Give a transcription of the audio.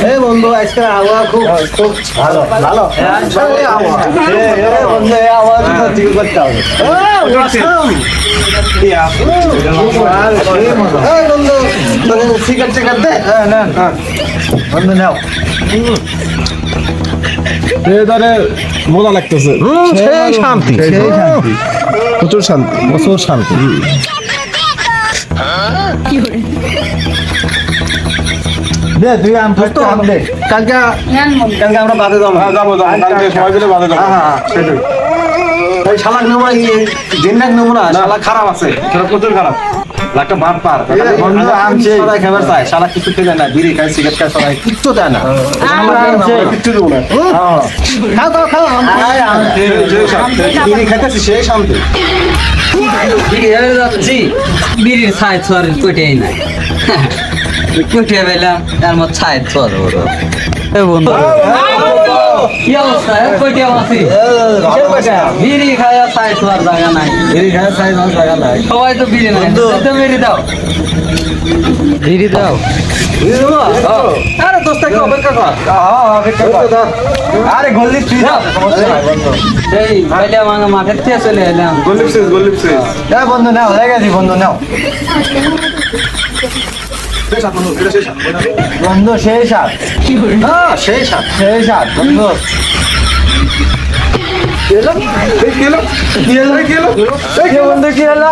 এই বন্ধু আজকে আবহাওয়া খুব খুব ভালো ভালো এই আবহাওয়া বন্ধু এই আবহাওয়া তো ঠিক করতে হবে এই বন্ধু তোকে সিগারেট টিকার দে না বন্ধু নাও এদারে মজা লাগতেছে সেই শান্তি সেই শান্তি প্রচুর শান্তি প্রচুর শান্তি দে তুই আম ফাস্ট আম দে কালকে কালকে আমরা বাদে যাবো হ্যাঁ যাবো কালকে সবাই মিলে বাদে যাবো হ্যাঁ সেটাই এই শালাক নেমো দিনটাক নেমো না শালা খারাপ আছে সেটা প্রচুর খারাপ একটা বাদ পার বন্ধু আম সবাই খাবার চায় শালা কিছু খেয়ে দেয় না বিড়ি খায় সিগারেট খায় সবাই কিচ্ছু দেয় না কিচ্ছু দেবো না খাও খাও খাও বিড়ি খাইতেছি সেই শান্তি যাচ্ছি বিড়ির ছাই ছোয়ার কোটেই নাই কোটে পেলাম তার মধ্যে ছাই ছোয়ার বন্ধু কি অবস্থা কোটে আছি বিড়ি খায়া ছাই ছোয়ার জায়গা নাই বিড়ি খায় চাই জায়গা নাই সবাই তো বিড়ি নাই তো বিড়ি দাও বিড়ি দাও আরে দোস্ত একটু অপেক্ষা কর আরে গল্লি তুই যা সমস্যা নাই বন্ধু সেই বাইলে মাঙা মাঠের থেকে চলে এলাম গলিপ শেষ বন্ধু নাও লেগে দি বন্ধু নাও বন্ধু সেই সাত হ্যাঁ সেই সাত সেই সাত বন্ধু বন্ধু কি হলো